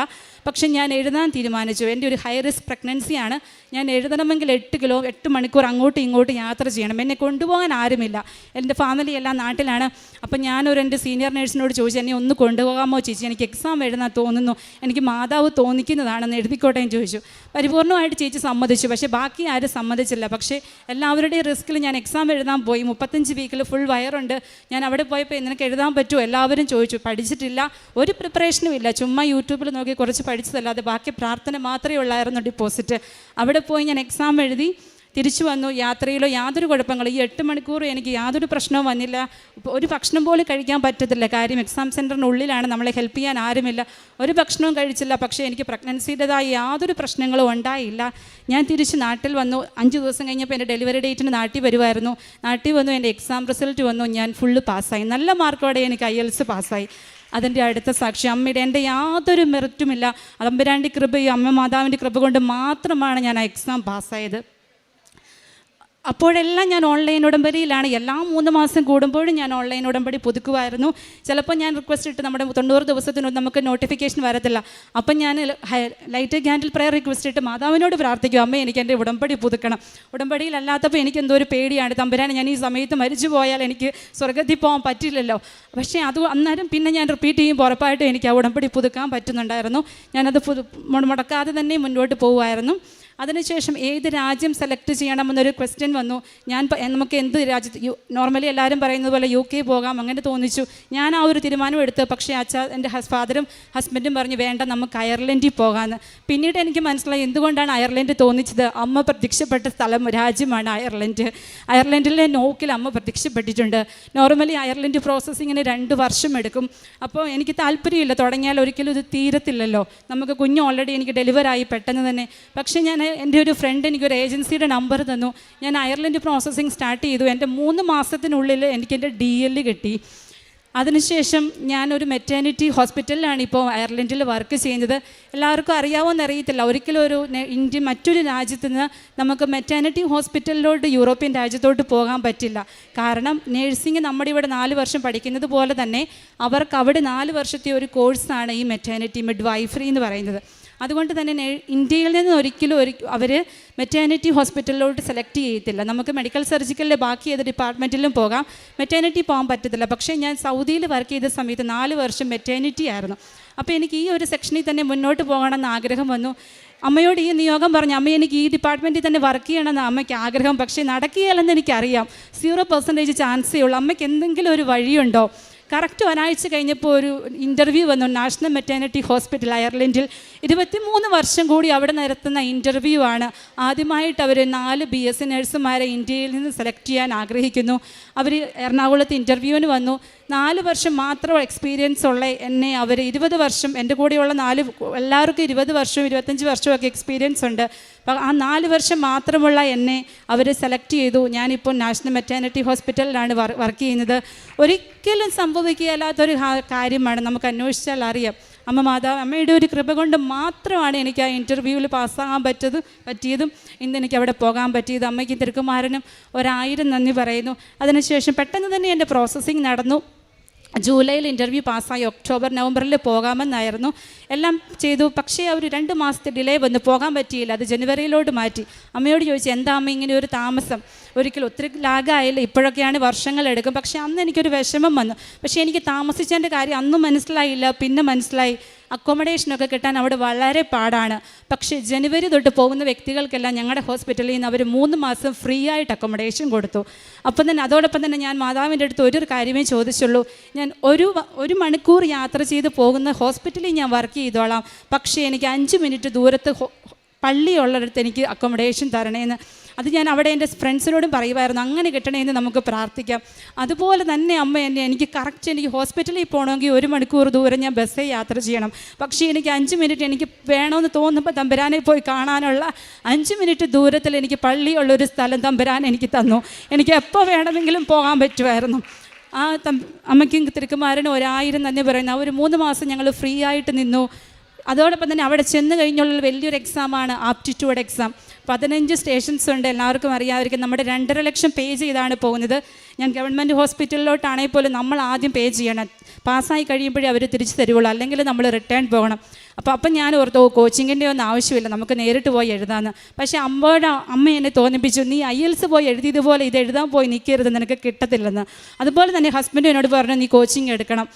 പക്ഷേ ഞാൻ എഴുതാൻ തീരുമാനിച്ചു. എൻ്റെ ഒരു ഹൈ റിസ്ക് പ്രഗ്നൻസിയാണ്. ഞാൻ എഴുതണമെങ്കിൽ 8 മണിക്കൂർ അങ്ങോട്ടും ഇങ്ങോട്ടും യാത്ര ചെയ്യണം. എന്നെ കൊണ്ടുപോകാൻ ആരുമില്ല. എൻ്റെ ഫാമിലി എല്ലാം നാട്ടിലാണ്. അപ്പം ഞാനൊരു എൻ്റെ സീനിയർ നേഴ്സിനോട് ചോദിച്ചു, എന്നെ ഒന്ന് കൊണ്ടുപോകാമോ ചേച്ചി, എനിക്ക് എക്സാം എഴുതാൻ തോന്നുന്നു, എനിക്ക് മാതാവ് തോന്നിക്കുന്നതാണെന്ന് എഴുതിക്കോട്ടെ എന്ന് ചോദിച്ചു. പരിപൂർണമായിട്ട് ചേച്ചി സമ്മതിച്ചു. പക്ഷേ ബാക്കി ആരും സമ്മതിച്ചില്ല. പക്ഷേ എല്ലാവരുടെയും റിസ്കിൽ ഞാൻ എക്സാം എഴുതാൻ പോയി. 35 വീക്കിൽ ഫുൾ വയറുണ്ട്. ഞാൻ അവിടെ പോയപ്പോൾ നിനക്ക് എഴുതാൻ പറ്റുമോ എല്ലാവരും ചോദിച്ചു. പഠിച്ചിട്ടില്ല, ഒരു പ്രിപ്പറേഷനും ഇല്ല, ചുമ്മാ യൂട്യൂബിൽ നോക്കി കുറച്ച് പഠിച്ചതല്ലാതെ ബാക്കി പ്രാർത്ഥന മാത്രമേ ഉള്ളായിരുന്നു ഡിപ്പോസിറ്റ്. അവിടെ പോയി ഞാൻ എക്സാം എഴുതി തിരിച്ചു വന്നു. യാത്രയിലോ യാതൊരു കുഴപ്പങ്ങളും, ഈ 8 മണിക്കൂർ എനിക്ക് യാതൊരു പ്രശ്നവും വന്നില്ല. ഒരു ഭക്ഷണം പോലും കഴിക്കാൻ പറ്റത്തില്ല. കാര്യം എക്സാം സെൻറ്ററിനുള്ളിലാണ്, നമ്മളെ ഹെൽപ്പ് ചെയ്യാൻ ആരുമില്ല. ഒരു ഭക്ഷണവും കഴിച്ചില്ല. പക്ഷേ എനിക്ക് പ്രഗ്നൻസിയുടേതായ യാതൊരു പ്രശ്നങ്ങളും ഉണ്ടായില്ല. ഞാൻ തിരിച്ച് നാട്ടിൽ വന്നു. 5 ദിവസം കഴിഞ്ഞപ്പോൾ എൻ്റെ ഡെലിവറി ഡേറ്റിന് നാട്ടിൽ വരുമായിരുന്നു. നാട്ടിൽ വന്നു, എൻ്റെ എക്സാം റിസൾട്ട് വന്നു. ഞാൻ ഫുള്ള് പാസ്സായി. നല്ല മാർക്കോടെ എനിക്ക് IELTS പാസ്സായി. അതിൻ്റെ അടുത്ത സാക്ഷി അമ്മയുടെ, എൻ്റെ യാതൊരു മെറിറ്റുമില്ല, തമ്പുരാൻ്റെ കൃപയും അമ്മ മാതാവിൻ്റെ കൃപ കൊണ്ട് മാത്രമാണ് ഞാൻ ആ എക്സാം പാസ്സായത്. അപ്പോഴെല്ലാം ഞാൻ ഓൺലൈൻ ഉടമ്പടിയിലാണ്. എല്ലാ 3 മാസം കൂടുമ്പോഴും ഞാൻ ഓൺലൈൻ ഉടമ്പടി പുതുക്കുമായിരുന്നു. ചിലപ്പോൾ ഞാൻ റിക്വസ്റ്റ് ഇട്ട് നമ്മുടെ 90 ദിവസത്തിനൊന്നും നമുക്ക് നോട്ടിഫിക്കേഷൻ വരത്തില്ല. അപ്പം ഞാൻ ലൈറ്റ് ക്യാൻഡിൽ പ്രയർ റിക്വസ്റ്റ് ഇട്ട് മാതാവിനോട് പ്രാർത്ഥിക്കും, അമ്മ എനിക്ക് എൻ്റെ ഉടമ്പടി പുതുക്കണം. ഉടമ്പടിയിലല്ലാത്തപ്പോൾ എനിക്ക് എന്തോ ഒരു പേടിയാണ്, തമ്പുരാനെ ഞാൻ ഈ സമയത്ത് മരിച്ചു പോയാൽ എനിക്ക് സ്വർഗ്ഗത്തിൽ പോകാൻ പറ്റില്ലല്ലോ. പക്ഷേ അത് അന്നേരം പിന്നെ ഞാൻ റിപ്പീറ്റ് ചെയ്യുമ്പോൾ ഉറപ്പായിട്ടും എനിക്ക് ആ ഉടമ്പടി പുതുക്കാൻ പറ്റുന്നുണ്ടായിരുന്നു. ഞാനത് മുടക്കാതെ തന്നെ മുന്നോട്ട് പോകുമായിരുന്നു. അതിനുശേഷം ഏത് രാജ്യം സെലക്ട് ചെയ്യണമെന്നൊരു ക്വസ്റ്റ്യൻ വന്നു. നമുക്ക് എന്ത് രാജ്യത്ത് നോർമലി എല്ലാവരും പറയുന്നത് പോലെ UK പോകാം, അങ്ങനെ തോന്നിച്ചു. ഞാൻ ആ ഒരു തീരുമാനം എടുത്ത്. പക്ഷേ എൻ്റെ ഫാദറും ഹസ്ബൻഡും പറഞ്ഞു വേണ്ട, നമുക്ക് അയർലൻഡിൽ പോകാമെന്ന്. പിന്നീട് എനിക്ക് മനസ്സിലായി എന്തുകൊണ്ടാണ് അയർലൻഡ് തോന്നിച്ചത്. അമ്മ പ്രത്യക്ഷപ്പെട്ട രാജ്യമാണ് അയർലൻഡ്. അയർലൻഡിലെ നോക്കിൽ അമ്മ പ്രത്യക്ഷപ്പെട്ടിട്ടുണ്ട്. നോർമലി അയർലൻഡ് പ്രോസസ്സിങ്ങിന് 2 വർഷം എടുക്കും. അപ്പോൾ എനിക്ക് താല്പര്യമില്ല, തുടങ്ങിയാൽ ഒരിക്കലും ഇത് തീരത്തില്ലല്ലോ. നമുക്ക് കുഞ്ഞ് ഓൾറെഡി എനിക്ക് ഡെലിവറായി പെട്ടെന്ന് തന്നെ. പക്ഷേ ഞാൻ എൻ്റെ ഒരു ഫ്രണ്ട് എനിക്കൊരു ഏജൻസിയുടെ നമ്പർ തന്നു. ഞാൻ അയർലൻഡ് പ്രോസസ്സിങ് സ്റ്റാർട്ട് ചെയ്തു. എൻ്റെ 3 മാസത്തിനുള്ളിൽ എനിക്കെൻ്റെ DL കിട്ടി. അതിനുശേഷം ഞാനൊരു മെറ്റേണിറ്റി ഹോസ്പിറ്റലിലാണ് ഇപ്പോൾ അയർലൻഡിൽ വർക്ക് ചെയ്യുന്നത്. എല്ലാവർക്കും അറിയാവുമെന്ന് അറിയത്തില്ല, ഒരിക്കലും ഒരു മറ്റൊരു രാജ്യത്ത് നിന്ന് നമുക്ക് മെറ്റേണിറ്റി ഹോസ്പിറ്റലിലോട്ട് യൂറോപ്യൻ രാജ്യത്തോട്ട് പോകാൻ പറ്റില്ല. കാരണം നേഴ്സിംഗ് നമ്മുടെ ഇവിടെ 4 വർഷം പഠിക്കുന്നത് പോലെ തന്നെ അവർക്ക് അവിടെ 4 വർഷത്തെ ഒരു കോഴ്സാണ് ഈ മെറ്റേണിറ്റി മിഡ്വൈഫറി എന്ന് പറയുന്നത്. അതുകൊണ്ട് തന്നെ ഇന്ത്യയിൽ നിന്ന് ഒരിക്കലും അവർ മെറ്റേണിറ്റി ഹോസ്പിറ്റലിലോട്ട് സെലക്ട് ചെയ്യത്തില്ല. നമുക്ക് മെഡിക്കൽ സർജിക്കലിൻ്റെ ബാക്കി ഏത് ഡിപ്പാർട്ട്മെൻറ്റിലും പോകാം, മെറ്റേണിറ്റി പോകാൻ പറ്റത്തില്ല. പക്ഷേ ഞാൻ സൗദിയിൽ വർക്ക് ചെയ്ത സമയത്ത് 4 വർഷം മെറ്റേണിറ്റി ആയിരുന്നു. അപ്പോൾ എനിക്ക് ഈ ഒരു സെക്ഷനിൽ തന്നെ മുന്നോട്ട് പോകണമെന്ന് ആഗ്രഹം വന്നു. അമ്മയോട് ഈ നിയോഗം പറഞ്ഞു, അമ്മ എനിക്ക് ഈ ഡിപ്പാർട്ട്മെൻറ്റിൽ തന്നെ വർക്ക് ചെയ്യണമെന്ന് അമ്മയ്ക്ക് ആഗ്രഹം. പക്ഷേ നടക്കുകയില്ലെന്ന് എനിക്കറിയാം, 0% ചാൻസേ ഉള്ളൂ. അമ്മയ്ക്ക് എന്തെങ്കിലും ഒരു വഴിയുണ്ടോ? കറക്റ്റ് ഒരാഴ്ച കഴിഞ്ഞപ്പോൾ ഒരു ഇൻ്റർവ്യൂ വന്നു നാഷണൽ മെറ്റേണിറ്റി ഹോസ്പിറ്റൽ അയർലൻഡിൽ. 23 വർഷം കൂടി അവിടെ നടത്തുന്ന ഇൻ്റർവ്യൂ ആണ്. ആദ്യമായിട്ട് അവർ 4 BSc നഴ്സുമാരെ ഇന്ത്യയിൽ നിന്ന് സെലക്ട് ചെയ്യാൻ ആഗ്രഹിക്കുന്നു. അവർ എറണാകുളത്ത് ഇൻ്റർവ്യൂവിന് വന്നു. 4 വർഷം മാത്രം എക്സ്പീരിയൻസ് ഉള്ള എന്നെ അവർ 20 വർഷം, എൻ്റെ കൂടെയുള്ള എല്ലാവർക്കും 20 വർഷവും 25 വർഷമൊക്കെ എക്സ്പീരിയൻസ് ഉണ്ട്. അപ്പോൾ ആ 4 വർഷം മാത്രമുള്ള എന്നെ അവർ സെലക്ട് ചെയ്തു. ഞാനിപ്പോൾ നാഷണൽ മെറ്റേണിറ്റി ഹോസ്പിറ്റലിലാണ് വർക്ക് ചെയ്യുന്നത്. ഒരിക്കലും സംഭവിക്കുകയില്ലാത്തൊരു കാര്യമാണ്, നമുക്ക് അന്വേഷിച്ചാൽ അറിയാം. അമ്മയുടെ ഒരു കൃപ കൊണ്ട് മാത്രമാണ് എനിക്ക് ആ ഇൻ്റർവ്യൂവിൽ പാസ്സാകാൻ പറ്റിയതും ഇന്ന് എനിക്ക് അവിടെ പോകാൻ പറ്റിയത്. അമ്മയ്ക്കും തിരുക്കുമാരനും 1000 നന്ദി പറയുന്നു. അതിനുശേഷം പെട്ടെന്ന് തന്നെ എൻ്റെ പ്രോസസ്സിങ് നടന്നു. ജൂലൈയിൽ ഇൻ്റർവ്യൂ പാസ്സായി. ഒക്ടോബർ നവംബറിൽ പോകാമെന്നായിരുന്നു എല്ലാം ചെയ്തു. പക്ഷേ ഒരു 2 മാസത്തെ ഡിലേ വന്ന് പോകാൻ പറ്റിയില്ല. അത് ജനുവരിയിലോട്ട് മാറ്റി. അമ്മയോട് ചോദിച്ചു, എന്താ അമ്മ ഇങ്ങനെ ഒരു താമസം? ഒരിക്കലും ഒത്തിരി ലാഗായില്ല, ഇപ്പോഴൊക്കെയാണ് വർഷങ്ങളെടുക്കും. പക്ഷേ അന്ന് എനിക്കൊരു വിഷമം വന്നു. പക്ഷേ എനിക്ക് താമസിച്ചതിൻ്റെ കാര്യം അന്നും മനസ്സിലായില്ല. പിന്നെ മനസ്സിലായി അക്കോമഡേഷനൊക്കെ കിട്ടാൻ അവിടെ വളരെ പാടാണ്. പക്ഷേ ജനുവരി തൊട്ട് പോകുന്ന വ്യക്തികൾക്കെല്ലാം ഞങ്ങളുടെ ഹോസ്പിറ്റലിൽ നിന്ന് അവർ 3 മാസം ഫ്രീ ആയിട്ട് അക്കോമഡേഷൻ കൊടുത്തു. അതോടൊപ്പം തന്നെ ഞാൻ മാതാവിൻ്റെ അടുത്ത് ഒരു കാര്യമേ ചോദിച്ചുള്ളൂ, ഞാൻ ഒരു മണിക്കൂർ യാത്ര ചെയ്ത് പോകുന്ന ഹോസ്പിറ്റലിൽ ഞാൻ വർക്ക് ചെയ്തോളാം, പക്ഷേ എനിക്ക് 5 മിനിറ്റ് ദൂരത്ത് പള്ളിയുള്ളിടത്ത് എനിക്ക് അക്കോമഡേഷൻ തരണേന്ന്. അത് ഞാൻ അവിടെ എൻ്റെ ഫ്രണ്ട്സിനോടും പറയുമായിരുന്നു, അങ്ങനെ കിട്ടണമെന്ന് നമുക്ക് പ്രാർത്ഥിക്കാം. അതുപോലെ തന്നെ അമ്മ എനിക്ക് ഹോസ്പിറ്റലിൽ പോകണമെങ്കിൽ 1 മണിക്കൂർ ദൂരം ഞാൻ ബസ്സിൽ യാത്ര ചെയ്യണം. പക്ഷേ എനിക്ക് 5 മിനിറ്റ് എനിക്ക് വേണമെന്ന് തോന്നുമ്പോൾ തമ്പുരാനെ പോയി കാണാനുള്ള 5 മിനിറ്റ് ദൂരത്തിൽ എനിക്ക് പള്ളിയുള്ളൊരു സ്ഥലം തമ്പുരാൻ എനിക്ക് തന്നു. എനിക്ക് എപ്പോൾ വേണമെങ്കിലും പോകാൻ പറ്റുമായിരുന്നു. ആ അമ്മയ്ക്കും തിരുക്കുമാരനും 1000 നന്ദി പറയുന്നു. ആ ഒരു 3 മാസം ഞങ്ങൾ ഫ്രീ ആയിട്ട് നിന്നു. അതോടൊപ്പം തന്നെ അവിടെ ചെന്ന് കഴിഞ്ഞുള്ള വലിയൊരു എക്സാമാണ് ആപ്റ്റിറ്റ്യൂഡ് എക്സാം. 15 സ്റ്റേഷൻസ് ഉണ്ട്, എല്ലാവർക്കും അറിയാമായിരിക്കും. നമ്മുടെ 2.5 ലക്ഷം പേ ചെയ്താണ് പോകുന്നത്. ഞാൻ ഗവൺമെൻറ് ഹോസ്പിറ്റലിലോട്ടാണെങ്കിൽ പോലും നമ്മൾ ആദ്യം പേ ചെയ്യണം. പാസ്സായി കഴിയുമ്പോഴേ അവർ തിരിച്ചു തരുള്ളൂ, അല്ലെങ്കിൽ നമ്മൾ റിട്ടേൺ പോകണം. അപ്പം ഞാൻ ഓർത്തു കോച്ചിങ്ങിൻ്റെ ഒന്നും ആവശ്യമില്ല, നമുക്ക് നേരിട്ട് പോയി എഴുതാമെന്ന്. പക്ഷേ അമ്മ എന്നെ തോന്നിപ്പിച്ചു, നീ IELTS പോയി എഴുതിയതുപോലെ ഇത് എഴുതാൻ പോയി നിൽക്കരുത്, നിനക്ക് കിട്ടത്തില്ലെന്ന്. അതുപോലെ തന്നെ ഹസ്ബൻഡ് എന്നോട് പറഞ്ഞു, നീ കോച്ചിങ് എടുക്കണം.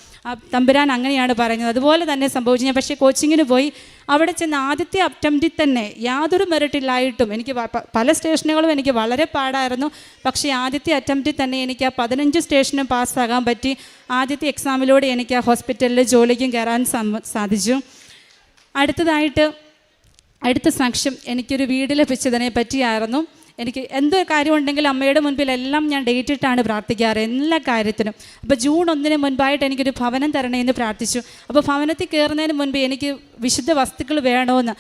തമ്പുരാൻ അങ്ങനെയാണ് പറയുന്നത്. അതുപോലെ തന്നെ സംഭവിച്ചു. ഞാൻ പക്ഷേ കോച്ചിങ്ങിന് പോയി. അവിടെ ചെന്ന് ആദ്യത്തെ അറ്റംപ്റ്റിൽ തന്നെ യാതൊരു മെറിറ്റില്ലായിട്ടും എനിക്ക് പല സ്റ്റേഷനുകളും എനിക്ക് വളരെ പാടായിരുന്നു. പക്ഷേ ആദ്യത്തെ അറ്റംപ്റ്റിൽ തന്നെ എനിക്ക് ആ 15 സ്റ്റേഷനും പാസ്സാകാൻ പറ്റി. ആദ്യത്തെ എക്സാമിലൂടെ എനിക്ക് ആ ഹോസ്പിറ്റലിൽ ജോലിക്കും കയറാൻ സാധിച്ചു. അടുത്ത സാക്ഷ്യം എനിക്കൊരു വീട് ലഭിച്ചതിനെ പറ്റിയായിരുന്നു. എനിക്ക് എന്തൊരു കാര്യമുണ്ടെങ്കിലും അമ്മയുടെ മുൻപിലെല്ലാം ഞാൻ ഡേറ്റ് ഇട്ടാണ് പ്രാർത്ഥിക്കാറ് എല്ലാ കാര്യത്തിനും. അപ്പോൾ ജൂൺ 1 മുൻപായിട്ട് എനിക്കൊരു ഭവനം തരണേന്ന് പ്രാർത്ഥിച്ചു. അപ്പോൾ ഭവനത്തിൽ കയറുന്നതിന് മുൻപ് എനിക്ക് വിശുദ്ധ വസ്തുക്കൾ വേണമെന്ന്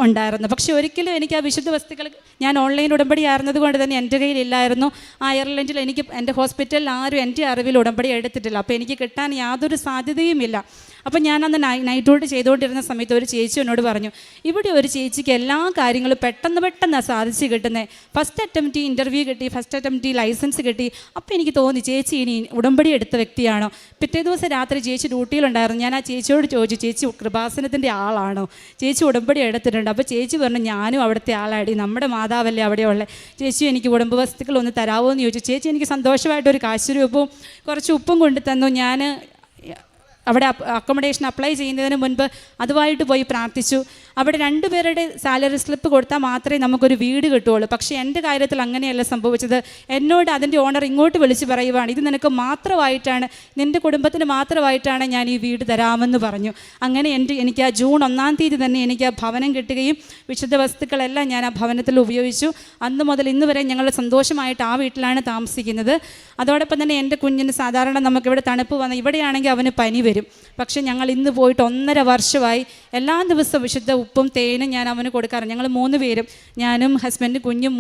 ഉണ്ടായിരുന്നു. പക്ഷേ ഒരിക്കലും എനിക്ക് ആ വിശുദ്ധ വസ്തുക്കൾ ഞാൻ ഓൺലൈൻ ഉടമ്പടി ആയിരുന്നത് കൊണ്ട് തന്നെ എൻ്റെ കയ്യിലില്ലായിരുന്നു. അയർലൻഡിൽ എൻ്റെ ഹോസ്പിറ്റലിൽ ആരും എൻ്റെ അറിവിൽ ഉടമ്പടി എടുത്തിട്ടില്ല. അപ്പോൾ എനിക്ക് കിട്ടാൻ യാതൊരു സാധ്യതയുമില്ല. അപ്പോൾ ഞാനന്ന് നൈറ്റ് ഡ്യൂട്ടി ചെയ്തുകൊണ്ടിരുന്ന സമയത്ത് ഒരു ചേച്ചി എന്നോട് പറഞ്ഞു, ഇവിടെ ഒരു ചേച്ചിക്ക് എല്ലാ കാര്യങ്ങളും പെട്ടെന്ന് സാധിച്ച് കിട്ടുന്നത്. ഫസ്റ്റ് അറ്റംപ്റ്റ് ഇൻ്റർവ്യൂ കിട്ടി, ഫസ്റ്റ് അറ്റംപ്റ്റ് ലൈസൻസ് കിട്ടി. അപ്പോൾ എനിക്ക് തോന്നി ചേച്ചി ഇനി ഉടമ്പടി എടുത്ത വ്യക്തിയാണോ. പിറ്റേ ദിവസം രാത്രി ചേച്ചി ഡ്യൂട്ടിയിലുണ്ടായിരുന്നു. ഞാൻ ആ ചേച്ചിയോട് ചോദിച്ചു, ചേച്ചി കൃപാസനത്തിൻ്റെ ആളാണോ, ചേച്ചി ഉടമ്പടി എടുത്തിട്ടുണ്ട്. അപ്പോൾ ചേച്ചി പറഞ്ഞു, ഞാനും അവിടുത്തെ ആളാടി, നമ്മുടെ മാതാവല്ലേ അവിടെയുള്ള. ചേച്ചി എനിക്ക് ഉടമ്പ് വസ്തുക്കൾ ഒന്ന് തരാമോ എന്ന് ചോദിച്ചു. ചേച്ചി എനിക്ക് സന്തോഷമായിട്ടൊരു കാശുരൂപവും കുറച്ച് ഉപ്പും കൊണ്ട് തന്നു. ഞാൻ അവിടെ അക്കോമഡേഷൻ അപ്ലൈ ചെയ്യുന്നതിന് മുൻപ് അതുമായിട്ട് പോയി പ്രാർത്ഥിച്ചു. അവിടെ 2 പേരുടെ സാലറി സ്ലിപ്പ് കൊടുത്താൽ മാത്രമേ നമുക്കൊരു വീട് കിട്ടുകയുള്ളൂ. പക്ഷേ എൻ്റെ കാര്യത്തിൽ അങ്ങനെയല്ല സംഭവിച്ചത്. എന്നോട് അതിൻ്റെ ഓണർ ഇങ്ങോട്ട് വിളിച്ച് പറയുവാണ്, ഇത് നിനക്ക് മാത്രമായിട്ടാണ്, നിൻ്റെ കുടുംബത്തിന് മാത്രമായിട്ടാണ് ഞാൻ ഈ വീട് തരാമെന്ന് പറഞ്ഞു. അങ്ങനെ എനിക്ക് ആ ജൂൺ 1-ാം തീയതി തന്നെ എനിക്ക് ആ ഭവനം കിട്ടുകയും വിശുദ്ധ വസ്തുക്കളെല്ലാം ഞാൻ ആ ഭവനത്തിൽ ഉപയോഗിച്ചു. അന്ന് മുതൽ ഇന്ന് വരെ ഞങ്ങൾ സന്തോഷമായിട്ട് ആ വീട്ടിലാണ് താമസിക്കുന്നത്. അതോടൊപ്പം തന്നെ എൻ്റെ കുഞ്ഞിന് സാധാരണ നമുക്കിവിടെ തണുപ്പ് വന്ന, ഇവിടെയാണെങ്കിൽ അവന് പനി വരും. പക്ഷേ ഞങ്ങൾ ഇന്ന് പോയിട്ട് 1.5 വർഷമായി എല്ലാ ദിവസവും വിശുദ്ധ ഉപ്പും തേനും ഞാൻ അവന് കൊടുക്കാറുണ്ട്. ഞങ്ങൾ 3 പേരും, ഞാനും ഹസ്ബൻഡും കുഞ്ഞും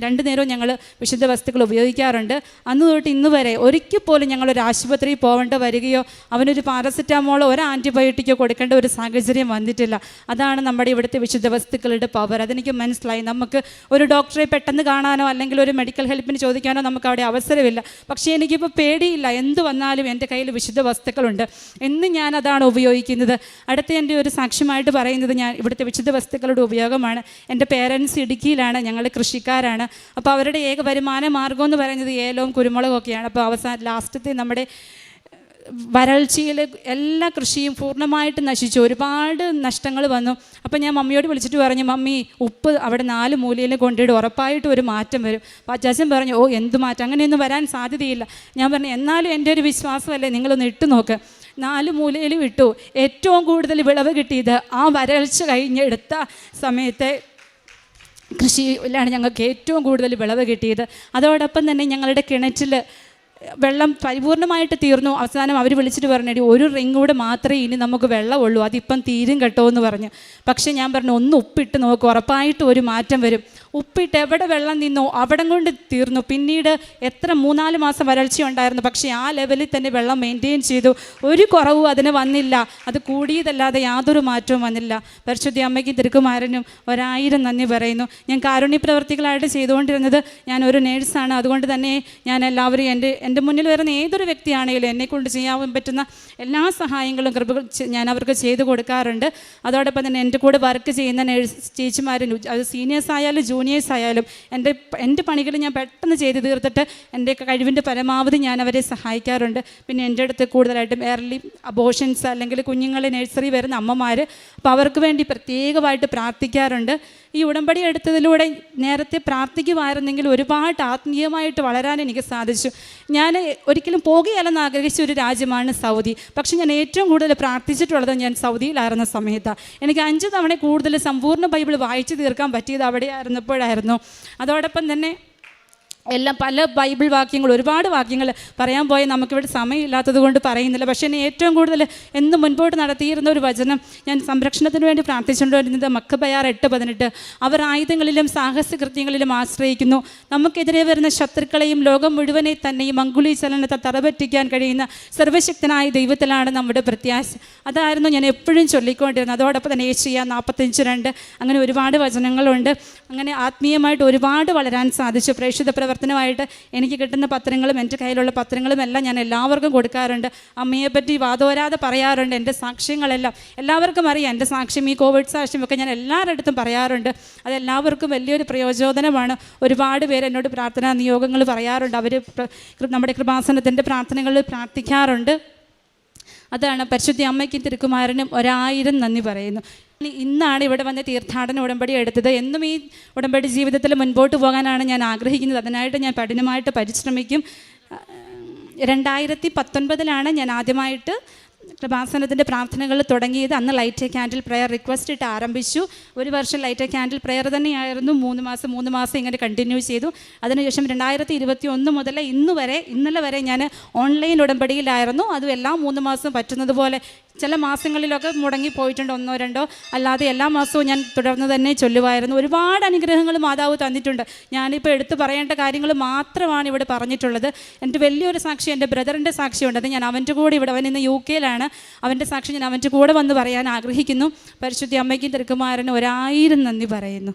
2 നേരവും ഞങ്ങൾ വിശുദ്ധ വസ്തുക്കൾ ഉപയോഗിക്കാറുണ്ട്. അന്ന് തൊട്ട് ഇന്ന് വരെ ഒരിക്കൽ പോലും ഞങ്ങളൊരു ആശുപത്രിയിൽ പോകേണ്ട വരികയോ അവനൊരു പാരസെറ്റാമോളോ ഒരു ആൻറ്റിബയോട്ടിക്കോ കൊടുക്കേണ്ട ഒരു സാഹചര്യം വന്നിട്ടില്ല. അതാണ് നമ്മുടെ ഇവിടുത്തെ വിശുദ്ധ വസ്തുക്കളുടെ പവർ. അതെനിക്ക് മനസ്സിലായി. നമുക്ക് ഒരു ഡോക്ടറെ പെട്ടെന്ന് കാണാനോ അല്ലെങ്കിൽ ഒരു മെഡിക്കൽ ഹെൽപ്പിന് ചോദിക്കാനോ നമുക്ക് അവിടെ അവസരമില്ല. പക്ഷേ എനിക്കിപ്പോൾ പേടിയില്ല. എന്ത് വന്നാലും എൻ്റെ കയ്യിൽ വിശുദ്ധ വസ്തുക്കളുണ്ട് എന്ന് ഞാൻ അതാണ് ഉപയോഗിക്കുന്നത്. അടുത്ത എൻ്റെ ഒരു സാക്ഷ്യമായിട്ട് പറയുന്നത്, ഞാൻ ഇവിടുത്തെ വിശുദ്ധ വസ്തുക്കളുടെ ഉപയോഗമാണ്. എൻ്റെ പേരൻസ് ഇടുക്കിയിലാണ്, ഞങ്ങൾ കൃഷിക്കാരാണ്. അപ്പോൾ അവരുടെ ഏക വരുമാന മാർഗ്ഗം എന്ന് പറയുന്നത് ഏലവും കുരുമുളകും ഒക്കെയാണ്. അപ്പോൾ ലാസ്റ്റത്തെ നമ്മുടെ വരൾച്ചയിൽ എല്ലാ കൃഷിയും പൂർണ്ണമായിട്ട് നശിച്ചു, ഒരുപാട് നഷ്ടങ്ങൾ വന്നു. അപ്പോൾ ഞാൻ മമ്മിയോട് വിളിച്ചിട്ട് പറഞ്ഞു, മമ്മി ഉപ്പ് അവിടെ 4 മൂലയിൽ കൊണ്ടിട്ട് ഉറപ്പായിട്ടും ഒരു മാറ്റം വരും. അപ്പോൾ അച്ചാച്ചൻ പറഞ്ഞു, ഓ എന്ത് മാറ്റം, അങ്ങനെയൊന്നും വരാൻ സാധ്യതയില്ല. ഞാൻ പറഞ്ഞു, എന്നാലും എൻ്റെ ഒരു വിശ്വാസമല്ലേ, നിങ്ങളൊന്ന് ഇട്ട് നോക്ക്. 4 മൂലയിൽ വിട്ടു. ഏറ്റവും കൂടുതൽ വിളവ് കിട്ടിയത് ആ വരൾച്ച കഴിഞ്ഞെടുത്ത സമയത്തെ കൃഷിയിലാണ് ഞങ്ങൾക്ക് ഏറ്റവും കൂടുതൽ വിളവ് കിട്ടിയത്. അതോടൊപ്പം തന്നെ ഞങ്ങളുടെ കിണറ്റിൽ വെള്ളം പരിപൂർണമായിട്ട് തീർന്നു. അവസാനം അവർ വിളിച്ചിട്ട് പറഞ്ഞു, ഒരു റിങ് കൂടെ മാത്രമേ ഇനി നമുക്ക് വെള്ളമുള്ളൂ, അതിപ്പം തീരും കേട്ടോ എന്ന് പറഞ്ഞു. പക്ഷേ ഞാൻ പറഞ്ഞു, ഒന്ന് ഉപ്പിട്ട് നോക്ക്, ഉറപ്പായിട്ടും ഒരു മാറ്റം വരും. ഉപ്പിട്ട് എവിടെ വെള്ളം നിന്നോ അവിടം കൊണ്ട് തീർന്നു. പിന്നീട് എത്ര 3-4 മാസം വരൾച്ച ഉണ്ടായിരുന്നു, പക്ഷേ ആ ലെവലിൽ തന്നെ വെള്ളം മെയിൻറ്റെയിൻ ചെയ്തു. ഒരു കുറവും അതിന് വന്നില്ല. അത് കൂടിയതല്ലാതെ യാതൊരു മാറ്റവും വന്നില്ല. പരിശുദ്ധ അമ്മയ്ക്കും തിരുക്കുമാരനും 1000 നന്ദി പറയുന്നു. ഞാൻ കാരുണ്യ പ്രവർത്തികളായിട്ട് ചെയ്തുകൊണ്ടിരുന്നത്, ഞാൻ ഒരു നേഴ്സാണ്. അതുകൊണ്ട് തന്നെ ഞാൻ എല്ലാവരും എൻ്റെ മുന്നിൽ വരുന്ന ഏതൊരു വ്യക്തിയാണെങ്കിലും എന്നെക്കൊണ്ട് ചെയ്യാൻ പറ്റുന്ന എല്ലാ സഹായങ്ങളും കൃപകൾ ഞാൻ അവർക്ക് ചെയ്തു കൊടുക്കാറുണ്ട്. അതോടൊപ്പം തന്നെ എൻ്റെ കൂടെ വർക്ക് ചെയ്യുന്ന ചേച്ചിമാരും, അത് സീനിയേഴ്സ് ആയാലും ജൂനിയേഴ്സ് ആയാലും, എൻ്റെ പണികൾ ഞാൻ പെട്ടെന്ന് ചെയ്ത് തീർത്തിട്ട് എൻ്റെ കഴിവിൻ്റെ പരമാവധി ഞാൻ അവരെ സഹായിക്കാറുണ്ട്. പിന്നെ എൻ്റെ അടുത്ത് കൂടുതലായിട്ടും എയർലി അബോഷൻസ് അല്ലെങ്കിൽ കുഞ്ഞുങ്ങളെ നഴ്സറി വരുന്ന അമ്മമാർ, അപ്പോൾ അവർക്ക് വേണ്ടി പ്രത്യേകമായിട്ട് പ്രാർത്ഥിക്കാറുണ്ട്. ഈ ഉടമ്പടി എടുത്തതിലൂടെ നേരത്തെ പ്രാർത്ഥിക്കുമായിരുന്നെങ്കിൽ ഒരുപാട് ആത്മീയമായിട്ട് വളരാൻ എനിക്ക് സാധിച്ചു. ഞാൻ ഒരിക്കലും പോകുകയല്ലെന്ന് ആഗ്രഹിച്ച ഒരു രാജ്യമാണ് സൗദി. പക്ഷെ ഞാൻ ഏറ്റവും കൂടുതൽ പ്രാർത്ഥിച്ചിട്ടുള്ളത് ഞാൻ സൗദിയിലായിരുന്ന സമയത്താണ്. എനിക്ക് 5 തവണ കൂടുതൽ സമ്പൂർണ്ണ ബൈബിൾ വായിച്ചു തീർക്കാൻ പറ്റിയത് അവിടെയായിരുന്നപ്പോഴായിരുന്നു. അതോടൊപ്പം തന്നെ പല ബൈബിൾ വാക്യങ്ങൾ, ഒരുപാട് വാക്യങ്ങൾ പറയാൻ പോയ നമുക്കിവിടെ സമയമില്ലാത്തത് കൊണ്ട് പറയുന്നില്ല. പക്ഷേ എന്നെ ഏറ്റവും കൂടുതൽ എന്ന് മുൻപോട്ട് നടത്തിയിരുന്ന ഒരു വചനം, ഞാൻ സംരക്ഷണത്തിന് വേണ്ടി പ്രാർത്ഥിച്ചുകൊണ്ടിരുന്നത് മക്കബയാർ 8:18. അവർ ആയുധങ്ങളിലും സാഹസകൃത്യങ്ങളിലും ആശ്രയിക്കുന്നു. നമുക്കെതിരെ വരുന്ന ശത്രുക്കളെയും ലോകം മുഴുവനെ തന്നെയും അങ്കുലി ചലനത്തെ തറപറ്റിക്കാൻ കഴിയുന്ന സർവശക്തനായ ദൈവത്തിലാണ് നമ്മുടെ പ്രത്യാശ. അതായിരുന്നു ഞാൻ എപ്പോഴും ചൊല്ലിക്കൊണ്ടിരുന്നത്. അതോടൊപ്പം തന്നെ ഏശയ്യ 45:2, അങ്ങനെ ഒരുപാട് വചനങ്ങളുണ്ട്. അങ്ങനെ ആത്മീയമായിട്ട് ഒരുപാട് വളരാൻ സാധിച്ചു. പ്രേക്ഷിത പ്രവർത്തനമായിട്ട് എനിക്ക് കിട്ടുന്ന പത്രങ്ങളും എൻ്റെ കയ്യിലുള്ള പത്രങ്ങളും എല്ലാം ഞാൻ എല്ലാവർക്കും കൊടുക്കാറുണ്ട്. അമ്മയെപ്പറ്റി വാദോരാതെ പറയാറുണ്ട്. എൻ്റെ സാക്ഷ്യങ്ങളെല്ലാം എല്ലാവർക്കും അറിയാം. എൻ്റെ സാക്ഷ്യം, ഈ കോവിഡ് സാക്ഷ്യമൊക്കെ ഞാൻ എല്ലാവരുടെ അടുത്തും പറയാറുണ്ട്. അതെല്ലാവർക്കും വലിയൊരു പ്രയോജനമാണ്. ഒരുപാട് പേര് എന്നോട് പ്രാർത്ഥനാ നിയോഗങ്ങൾ പറയാറുണ്ട്. അവർ നമ്മുടെ കൃപാസനത്തിൻ്റെ പ്രാർത്ഥനകളിൽ പ്രാർത്ഥിക്കാറുണ്ട്. അതാണ് പരിശുദ്ധ അമ്മയ്ക്കും തിരുക്കുമാരനും 1000 നന്ദി പറയുന്നു. ഇന്നാണ് ഇവിടെ വന്ന് തീർത്ഥാടന ഉടമ്പടി എടുത്തത്. എന്നും ഈ ഉടമ്പടി ജീവിതത്തിൽ മുൻപോട്ട് പോകാനാണ് ഞാൻ ആഗ്രഹിക്കുന്നത്. അതിനായിട്ട് ഞാൻ കഠിനമായിട്ട് പരിശ്രമിക്കും. 2019 ഞാൻ ആദ്യമായിട്ട് കൃപാസനത്തിൻ്റെ പ്രാർത്ഥനകൾ തുടങ്ങിയത്. അന്ന് light a candle prayer request ഇട്ട് ആരംഭിച്ചു. 1 വർഷം ലൈറ്റ് എ ക്യാൻഡിൽ പ്രെയർ തന്നെയായിരുന്നു. 3 മാസം ഇങ്ങനെ കണ്ടിന്യൂ ചെയ്തു. അതിനുശേഷം 2021 മുതൽ ഇന്നലെ വരെ ഞാൻ ഓൺലൈൻ ഉടമ്പടിയിലായിരുന്നു. അതും എല്ലാ 3 മാസവും പറ്റുന്നത് പോലെ. ചില മാസങ്ങളിലൊക്കെ മുടങ്ങിപ്പോയിട്ടുണ്ട്, 1-2, അല്ലാതെ എല്ലാ മാസവും ഞാൻ തുടർന്ന് തന്നെ ചൊല്ലുമായിരുന്നു. ഒരുപാട് അനുഗ്രഹങ്ങൾ മാതാവ് തന്നിട്ടുണ്ട്. ഞാനിപ്പോൾ എടുത്തു പറയേണ്ട കാര്യങ്ങൾ മാത്രമാണ് ഇവിടെ പറഞ്ഞിട്ടുള്ളത്. എൻ്റെ വലിയൊരു സാക്ഷി, എൻ്റെ ബ്രദറിൻ്റെ സാക്ഷിയുണ്ട്. അത് ഞാൻ അവൻ്റെ കൂടെ അവൻ ഇന്ന് UK യിലാണ്. അവൻ്റെ സാക്ഷി ഞാൻ അവൻ്റെ കൂടെ വന്ന് പറയാൻ ആഗ്രഹിക്കുന്നു. പരിശുദ്ധ അമ്മയ്ക്കും തിരുക്കുമാരനും 1000 നന്ദി പറയുന്നു.